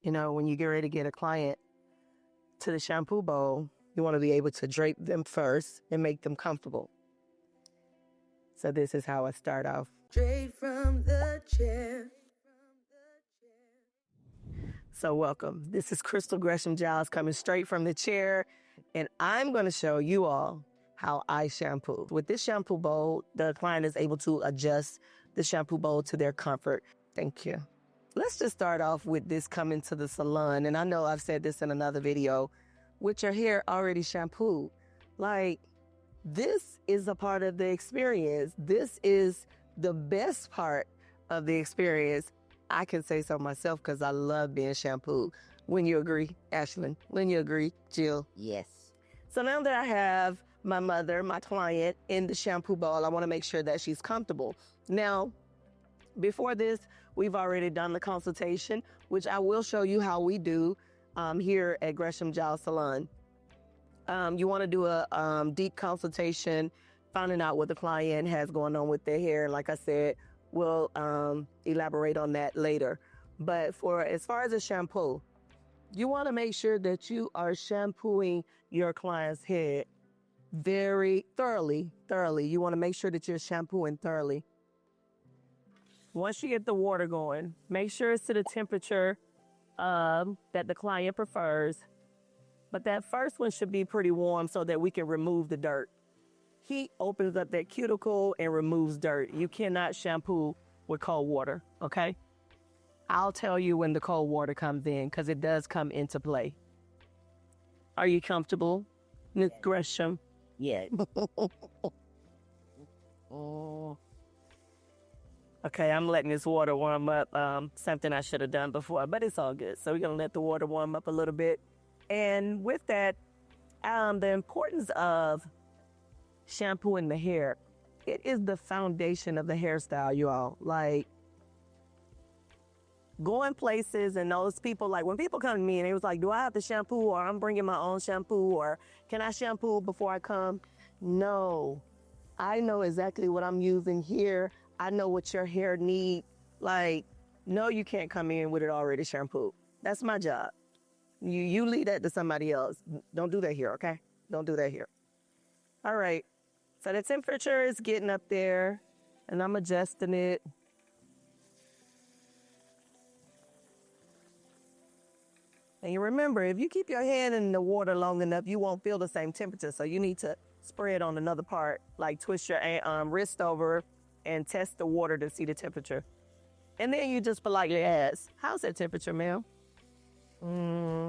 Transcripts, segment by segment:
You know, when you get ready to get a client to the shampoo bowl, you want to be able to drape them first and make them comfortable. So this is how I start off. Straight from the chair. So welcome. This is Crystal Gresham Giles coming straight from the chair, and I'm going to show you all how I shampoo. With this shampoo bowl, the client is able to adjust the shampoo bowl to their comfort. Thank you. Let's just start off with this coming to the salon, and I know I've said this in another video, with your hair already shampooed. Like, this is a part of the experience. This is the best part of the experience. I can say so myself because I love being shampooed. When you agree, Ashlyn? When you agree, Jill? Yes. So now that I have my mother, my client, in the shampoo bowl, I want to make sure that she's comfortable. Now, before this, we've already done the consultation, which I will show you how we do here at Gresham Giles Salon. You want to do a deep consultation, finding out what the client has going on with their hair. Like I said, we'll elaborate on that later. But as far as a shampoo, you want to make sure that you are shampooing your client's head very thoroughly. You want to make sure that you're shampooing thoroughly. Once you get the water going, make sure it's to the temperature that the client prefers. But that first one should be pretty warm so that we can remove the dirt. Heat opens up that cuticle and removes dirt. You cannot shampoo with cold water, okay? I'll tell you when the cold water comes in because it does come into play. Are you comfortable, Ms. Gresham? Yeah. Okay, I'm letting this water warm up, something I should have done before, but it's all good. So we're going to let the water warm up a little bit. And with that, the importance of shampooing the hair, it is the foundation of the hairstyle, you all. Like, going places and those people, like when people come to me and they was like, do I have to shampoo, or I'm bringing my own shampoo, or can I shampoo before I come? No, I know exactly what I'm using here. I know what your hair needs. Like, no, you can't come in with it already shampooed. That's my job. You leave that to somebody else. Don't do that here, okay? Don't do that here. All right. So the temperature is getting up there, and I'm adjusting it. And you remember, if you keep your hand in the water long enough, you won't feel the same temperature. So you need to spray it on another part, like twist your wrist over and test the water to see the temperature. And then you just politely ask, how's that temperature, ma'am?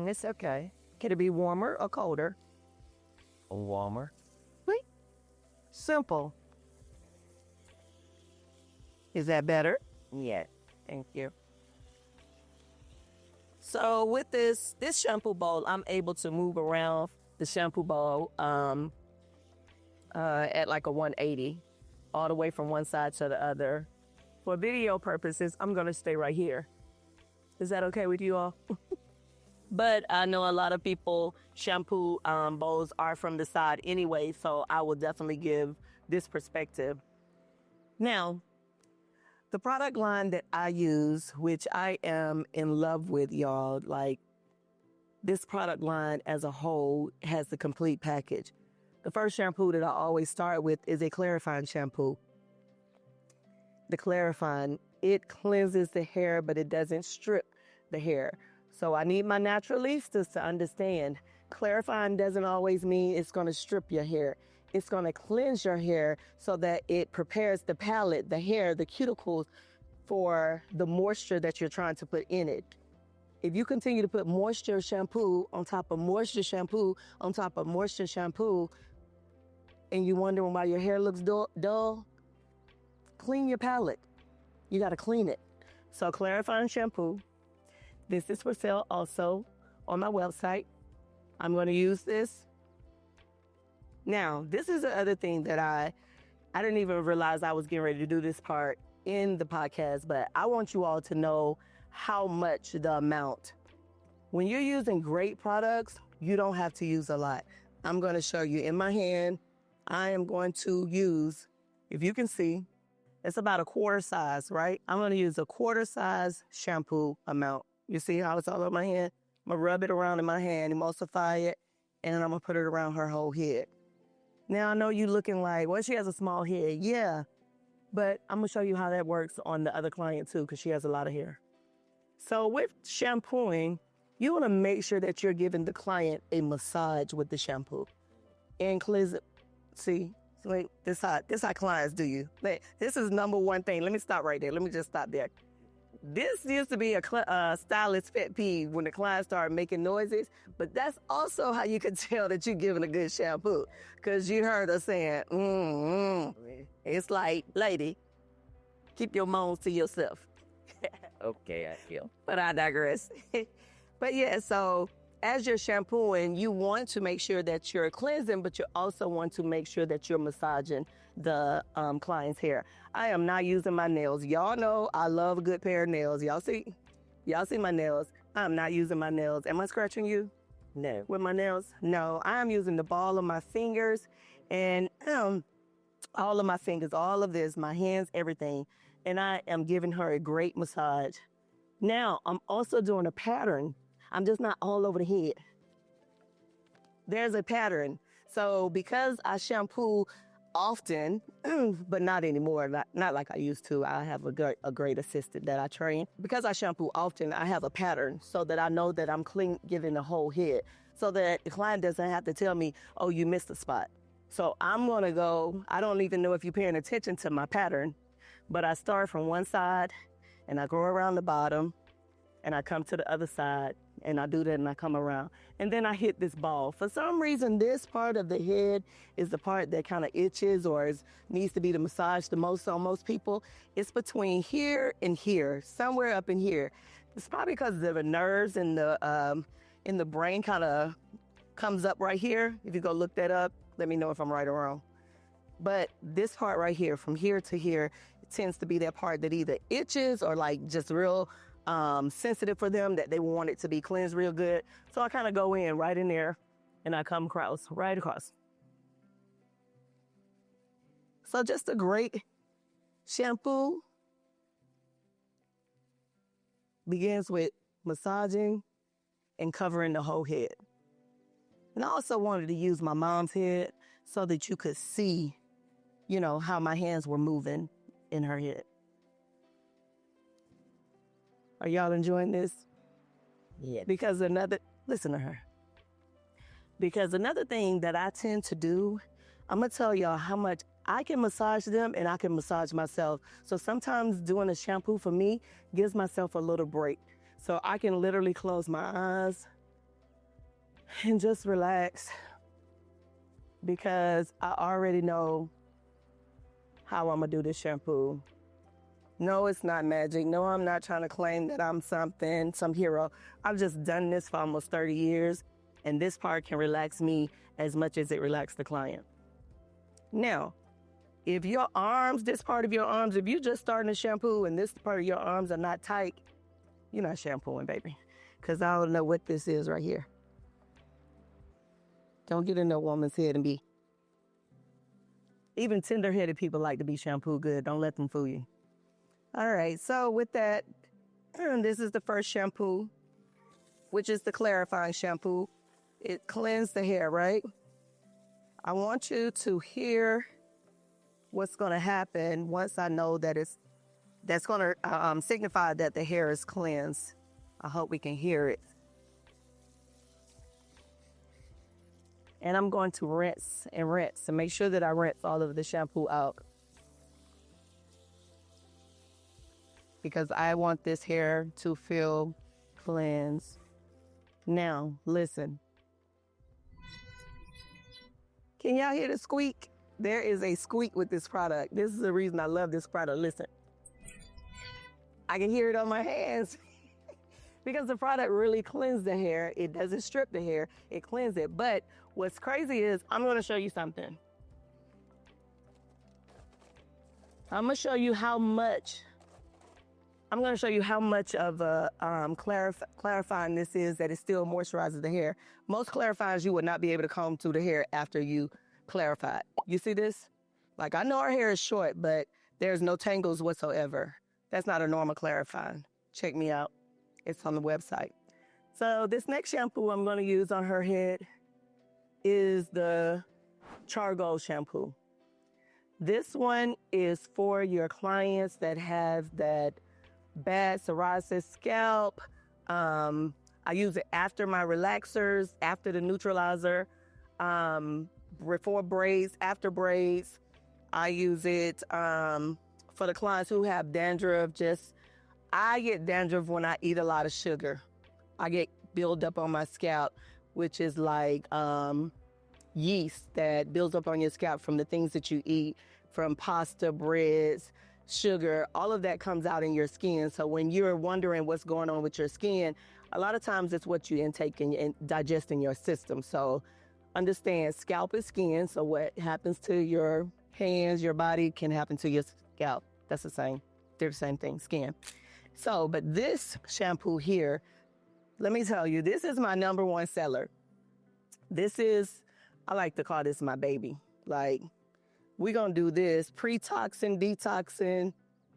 It's okay. Can it be warmer or colder? Warmer. Wait. Simple. Is that better? Yeah. Thank you. So with this shampoo bowl, I'm able to move around the shampoo bowl at like a 180, all the way from one side to the other. For video purposes, I'm going to stay right here. Is that okay with you all? But I know a lot of people shampoo bowls are from the side anyway, so I will definitely give this perspective. Now, the product line that I use, which I am in love with, y'all, like, this product line as a whole has the complete package. The first shampoo that I always start with is a clarifying shampoo. The clarifying, it cleanses the hair, but it doesn't strip the hair. So I need my naturalistas to understand, clarifying doesn't always mean it's going to strip your hair. It's going to cleanse your hair so that it prepares the palate, the hair, the cuticles for the moisture that you're trying to put in it. If you continue to put moisture shampoo on top of moisture shampoo on top of moisture shampoo, and you're wondering why your hair looks dull, clean your palate. You got to clean it. So clarifying shampoo. This is for sale also on my website. I'm going to use this. Now, this is the other thing that I didn't even realize I was getting ready to do this part in the podcast, but I want you all to know how much the amount. When you're using great products, you don't have to use a lot. I'm going to show you in my hand. I am going to use, if you can see, it's about a quarter size, right? I'm going to use a quarter size shampoo amount. You see how it's all on my hand? I'm going to rub it around in my hand, emulsify it, and then I'm going to put it around her whole head. Now, I know you looking like, well, she has a small head. Yeah, but I'm going to show you how that works on the other client too, because she has a lot of hair. So with shampooing, you want to make sure that you're giving the client a massage with the shampoo. And cleanse it. See, like this how clients do you. Like, this is number one thing. Let me stop right there. Let me just stop there. This used to be a stylist pet peeve when the clients start making noises, but that's also how you can tell that you're giving a good shampoo, because you heard her saying, It's like, lady, keep your moans to yourself. Okay, I feel. But I digress. But yeah, so as you're shampooing, you want to make sure that you're cleansing, but you also want to make sure that you're massaging the client's hair. I am not using my nails. Y'all know I love a good pair of nails. Y'all see my nails. I'm not using my nails. Am I scratching you? No. With my nails? No, I'm using the ball of my fingers and all of my fingers, all of this, my hands, everything. And I am giving her a great massage. Now, I'm also doing a pattern. I'm just not all over the head. There's a pattern. So because I shampoo often, but not anymore, not like I used to. I have a great assistant that I train. Because I shampoo often, I have a pattern so that I know that I'm clean, giving the whole head, so that the client doesn't have to tell me, oh, you missed a spot. So I'm gonna go, I don't even know if you're paying attention to my pattern, but I start from one side and I go around the bottom and I come to the other side and I do that and I come around. And then I hit this ball. For some reason, this part of the head is the part that kind of itches or needs to be the massage the most on most people. It's between here and here, somewhere up in here. It's probably because the nerves in the brain kind of comes up right here. If you go look that up, let me know if I'm right or wrong. But this part right here, from here to here, it tends to be that part that either itches or like just real sensitive for them, that they want it to be cleansed real good. So I kind of go in right in there and I come across, right across. So just a great shampoo begins with massaging and covering the whole head. And I also wanted to use my mom's head so that you could see, you know, how my hands were moving in her head. Are y'all enjoying this? Yeah. Listen to her. Because another thing that I tend to do, I'm going to tell y'all how much I can massage them and I can massage myself. So sometimes doing a shampoo for me gives myself a little break. So I can literally close my eyes and just relax, because I already know how I'm going to do this shampoo. No, it's not magic. No, I'm not trying to claim that I'm some hero. I've just done this for almost 30 years, and this part can relax me as much as it relaxes the client. Now, if your arms, this part of your arms, if you're just starting to shampoo and this part of your arms are not tight, you're not shampooing, baby, because I don't know what this is right here. Don't get in no woman's head and be. Even tender-headed people like to be shampooed good. Don't let them fool you. All right, so with that, this is the first shampoo, which is the clarifying shampoo. It cleanses the hair, right? I want you to hear what's going to happen once I know that that's going to signify that the hair is cleansed. I hope we can hear it. And I'm going to rinse and make sure that I rinse all of the shampoo out, because I want this hair to feel cleansed. Now, listen. Can y'all hear the squeak? There is a squeak with this product. This is the reason I love this product. Listen. I can hear it on my hands because the product really cleanses the hair. It doesn't strip the hair. It cleanses it. But what's crazy is I'm going to show you something. I'm going to show you how much of a clarifying this is, that it still moisturizes the hair. Most clarifiers you would not be able to comb through the hair after you clarify it. You see this? Like, I know our hair is short, but there's no tangles whatsoever. That's not a normal clarifying. Check me out. It's on the website. So this next shampoo I'm going to use on her head is the charcoal shampoo. This one is for your clients that have that bad psoriasis scalp. I use it after my relaxers, after the neutralizer, before braids, after braids. I use it for the clients who have dandruff. I get dandruff when I eat a lot of sugar. I get build up on my scalp, which is like yeast that builds up on your scalp from the things that you eat, from pasta, breads, sugar. All of that comes out in your skin. So when you're wondering what's going on with your skin, a lot of times it's what you intake and digest in your system. So understand, scalp is skin. So what happens to your hands, your body, can happen to your scalp. That's the same. They're the same thing, skin. So, but this shampoo here, let me tell you, this is my number one seller. I like to call this my baby. Like, we're going to do this, pre-toxin, detoxin.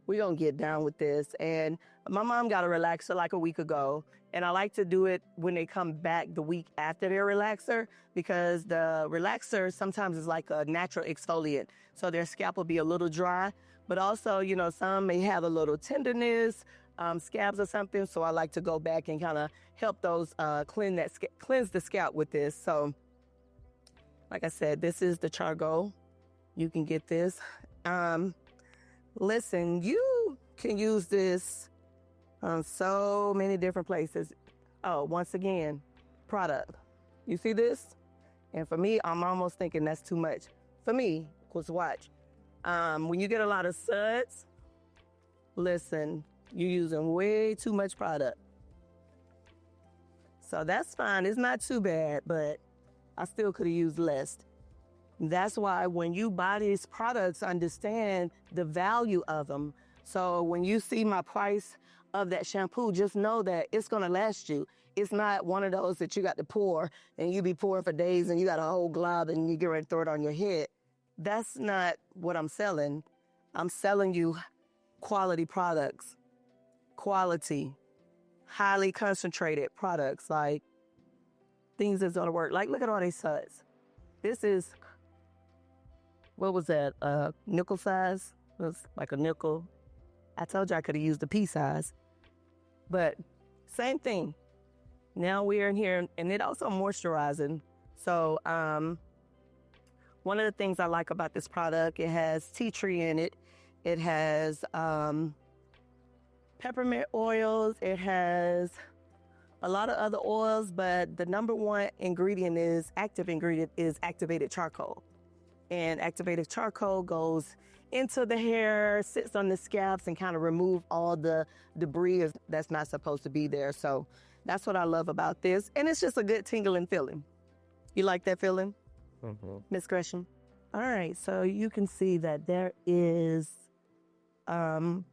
We're going to get down with this. And my mom got a relaxer like a week ago. And I like to do it when they come back the week after their relaxer, because the relaxer sometimes is like a natural exfoliant. So their scalp will be a little dry. But also, some may have a little tenderness, scabs or something. So I like to go back and kind of help those cleanse the scalp with this. So like I said, this is the charcoal. You can get this. Listen, you can use this on so many different places. Oh, once again, product. You see this? And for me, I'm almost thinking that's too much. For me, because watch. When you get a lot of suds, listen, you're using way too much product. So that's fine. It's not too bad, but I still could have used less. That's why when you buy these products, understand the value of them. So when you see my price of that shampoo, just know that it's going to last you. It's not one of those that you got to pour and you be pouring for days and you got a whole glob and you get ready to throw it on your head. That's not what I'm selling. I'm selling you quality products, quality, highly concentrated products, like things that's going to work. Like, look at all these suds. This is, what was that, nickel size? It was like a nickel. I told you I could have used the pea size. But same thing. Now we're in here, and it also moisturizing. So one of the things I like about this product, it has tea tree in it. It has peppermint oils. It has a lot of other oils, but the number one active ingredient is activated charcoal. And activated charcoal goes into the hair, sits on the scalps, and kind of remove all the debris that's not supposed to be there. So that's what I love about this. And it's just a good tingling feeling. You like that feeling, Miss Gresham? All right, so you can see that there is a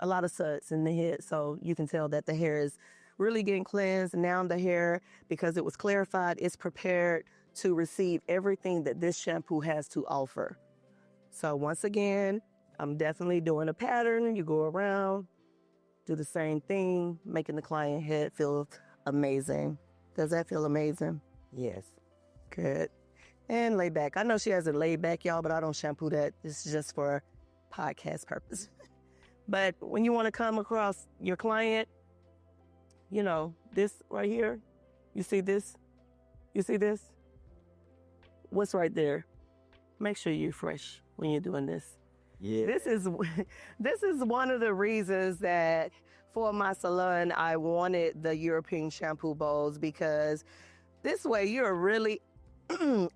lot of suds in the head. So you can tell that the hair is really getting cleansed. Now the hair, because it was clarified, is prepared to receive everything that this shampoo has to offer. So once again, I'm definitely doing a pattern. You go around, do the same thing, making the client head feel amazing. Does that feel amazing? Yes. Good. And lay back. I know she has it laid back, y'all, but I don't shampoo that. This is just for podcast purpose. But when you want to come across your client, this right here, you see this? You see this? What's right there? Make sure you're fresh when you're doing this. Yeah. This is one of the reasons that for my salon, I wanted the European shampoo bowls, because this way you're really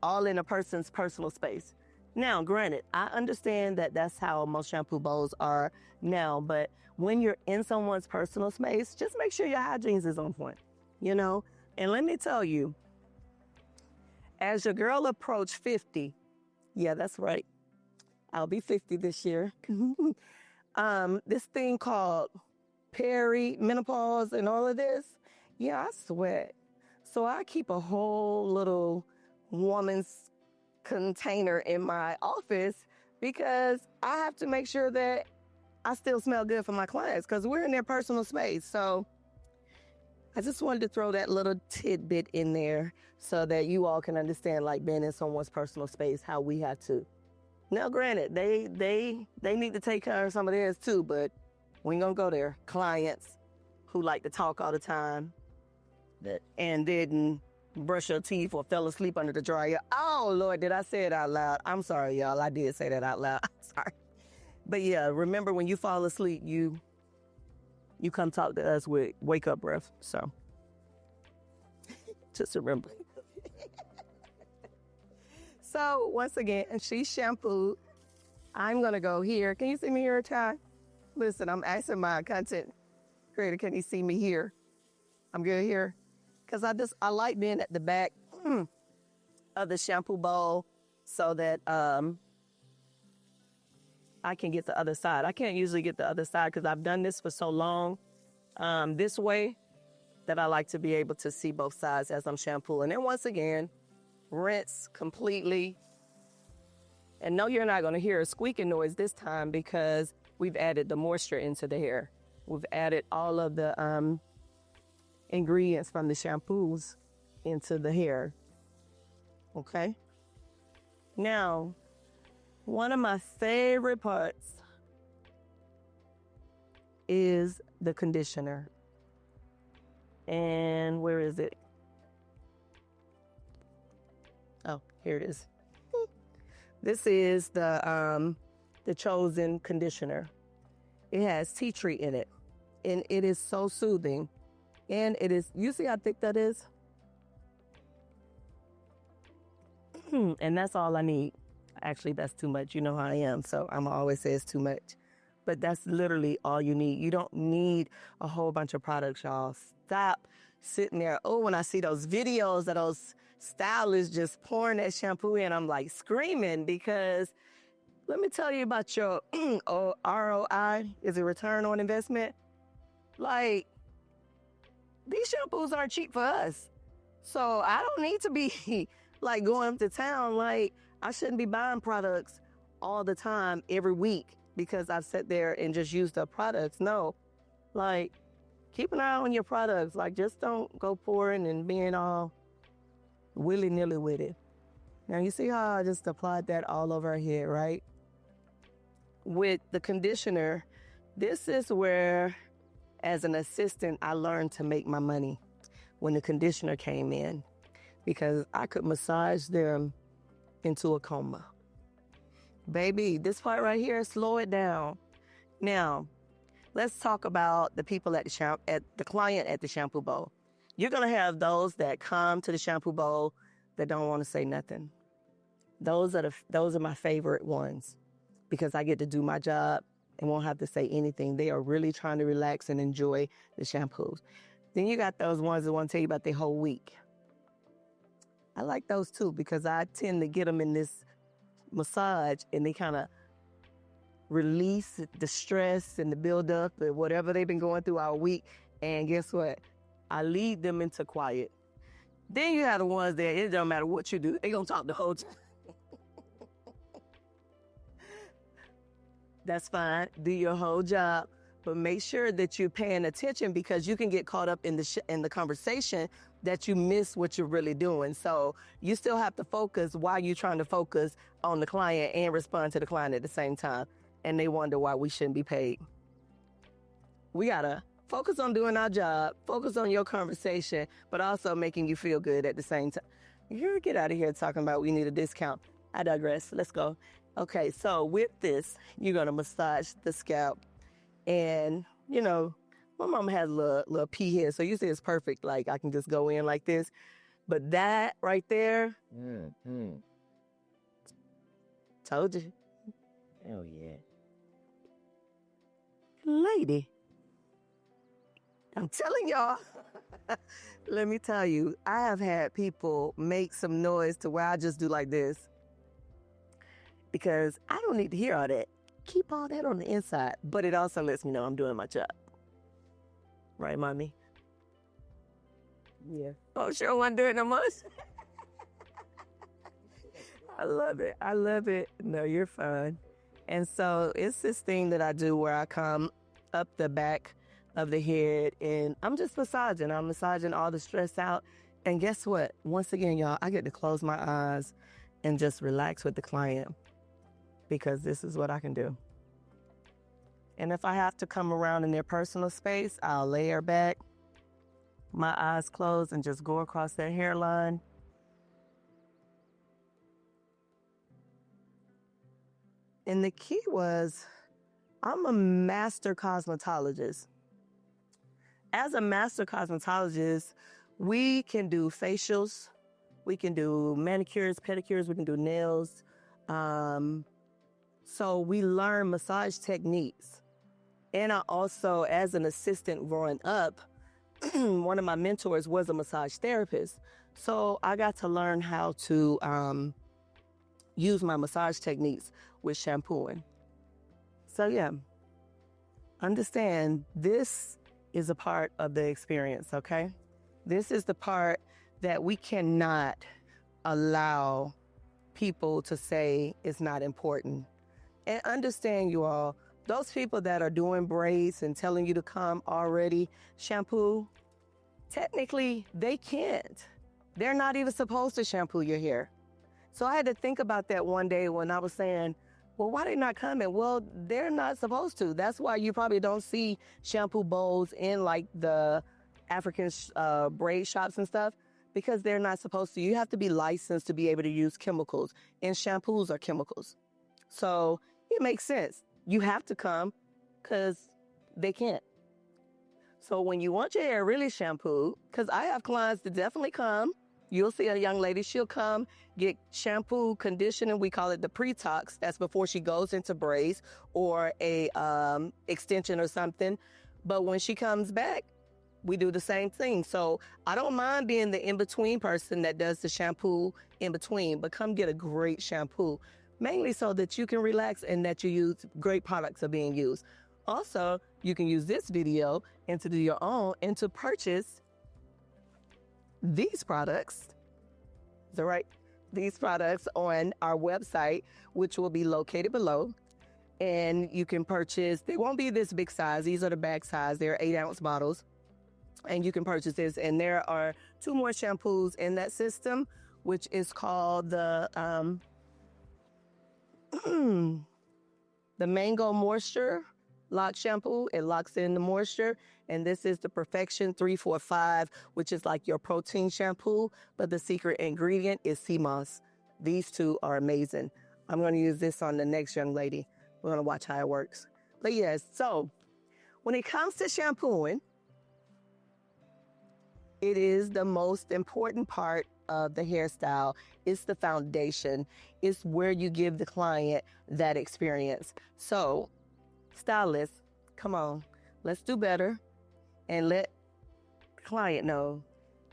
all in a person's personal space. Now, granted, I understand that that's how most shampoo bowls are now, but when you're in someone's personal space, just make sure your hygiene is on point, And let me tell you, as your girl approach 50, yeah, that's right, I'll be 50 this year. This thing called menopause and all of this, yeah, I sweat. So I keep a whole little woman's container in my office, because I have to make sure that I still smell good for my clients because we're in their personal space. So I just wanted to throw that little tidbit in there so that you all can understand, like, being in someone's personal space, how we have to. Now, granted, they need to take care of some of theirs too, but we ain't gonna go there. Clients who like to talk all the time and didn't brush your teeth or fell asleep under the dryer. Oh, Lord, did I say it out loud? I'm sorry, y'all. I did say that out loud. I'm sorry. But yeah, remember when you fall asleep, you come talk to us with wake up breath. So just remember. So once again, she's shampooed. I'm gonna go here. Can you see me here, Ty? Listen, I'm asking my content creator, can he see me here? I'm good here. Cause I like being at the back of the shampoo bowl so that I can get the other side. I can't usually get the other side because I've done this for so long this way that I like to be able to see both sides as I'm shampooing. And once again, rinse completely. And no, you're not going to hear a squeaking noise this time because we've added the moisture into the hair. We've added all of the ingredients from the shampoos into the hair. Okay? Now, one of my favorite parts is the conditioner. And where is it? Oh, here it is. This is the Chosen conditioner. It has tea tree in it, and it is so soothing. And it is, you see how thick that is? And that's all I need. Actually, that's too much. You know how I am, so I'm always say it's too much. But that's literally all you need. You don't need a whole bunch of products, y'all. Stop sitting there. Oh, when I see those videos of those stylists just pouring that shampoo in, I'm like screaming because let me tell you about your ROI, is it return on investment? Like, these shampoos aren't cheap for us. So I don't need to be like going up to town. Like, I shouldn't be buying products all the time every week because I've sat there and just used the products. No, like, keep an eye on your products. Like, just don't go pouring and being all willy-nilly with it. Now, you see how I just applied that all over her head, right? With the conditioner, this is where, as an assistant, I learned to make my money when the conditioner came in because I could massage them into a coma. Baby, this part right here, slow it down. Now, let's talk about the people at the client at the shampoo bowl. You're gonna have those that come to the shampoo bowl that don't want to say nothing. Those are my favorite ones because I get to do my job and won't have to say anything. They are really trying to relax and enjoy the shampoos. Then you got those ones that want to tell you about their whole week. I like those too because I tend to get them in this massage and they kind of release the stress and the buildup and whatever they've been going through all week. And guess what? I lead them into quiet. Then you have the ones that it don't matter what you do, they gonna talk the whole time. That's fine. Do your whole job, but make sure that you're paying attention because you can get caught up in the conversation that you miss what you're really doing. So you still have to focus while you're trying to focus on the client and respond to the client at the same time. And they wonder why we shouldn't be paid. We gotta focus on doing our job, focus on your conversation, but also making you feel good at the same time. You get out of here talking about we need a discount. I digress. Let's go. Okay, so with this, you're gonna massage the scalp. And, you know, my mom has a little pea hair, so you see it's perfect. Like, I can just go in like this. But that right there, told you. Oh, yeah. Lady, I'm telling y'all, let me tell you, I have had people make some noise to where I just do like this because I don't need to hear all that. Keep all that on the inside, but it also lets me know I'm doing my job. Right, mommy? Yeah. Oh, sure wasn't doing no much. I love it. I love it. No, you're fine. And so it's this thing that I do where I come up the back of the head and I'm just massaging. I'm massaging all the stress out. And guess what? Once again, y'all, I get to close my eyes and just relax with the client because this is what I can do. And if I have to come around in their personal space, I'll lay her back, my eyes closed, and just go across their hairline. And the key was, I'm a master cosmetologist. As a master cosmetologist, we can do facials, we can do manicures, pedicures, we can do nails. So we learn massage techniques. And I also, as an assistant growing up, one of my mentors was a massage therapist. So I got to learn how to use my massage techniques with shampooing. So yeah, understand this is a part of the experience, okay? This is the part that we cannot allow people to say is not important. And understand, you all, those people that are doing braids and telling you to come already shampoo, technically they can't. They're not even supposed to shampoo your hair. So I had to think about that one day when I was saying, well, why they not coming? Well, they're not supposed to. That's why you probably don't see shampoo bowls in like the African braid shops and stuff, because they're not supposed to. You have to be licensed to be able to use chemicals, and shampoos are chemicals. So it makes sense. You have to come because they can't. So when you want your hair really shampooed, because I have clients that definitely come, you'll see a young lady, she'll come, get shampoo, conditioning, we call it the pre-tox, that's before she goes into braids or a extension or something. But when she comes back, we do the same thing. So I don't mind being the in-between person that does the shampoo in between, but come get a great shampoo, mainly so that you can relax and that you use great products are being used. Also, you can use this video and to do your own and to purchase these products, these products on our website, which will be located below. And you can purchase, they won't be this big size. These are the bag size. They're 8-ounce bottles. And you can purchase this. And there are 2 more shampoos in that system, which is called the Mango Moisture Lock Shampoo. It locks in the moisture. And this is the Perfection 345, which is like your protein shampoo. But the secret ingredient is sea moss. These 2 are amazing. I'm going to use this on the next young lady. We're going to watch how it works. But yes, so when it comes to shampooing, it is the most important part of the hairstyle. It's the foundation. It's where you give the client that experience. So, stylists, come on, let's do better and let the client know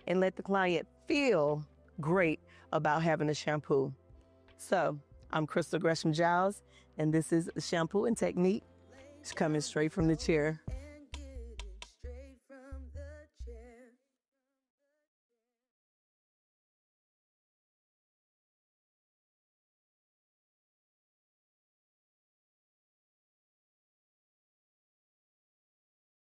and let the client feel great about having a shampoo. So, I'm Crystal Gresham Giles, and this is Shampooing Technique. It's coming straight from the chair.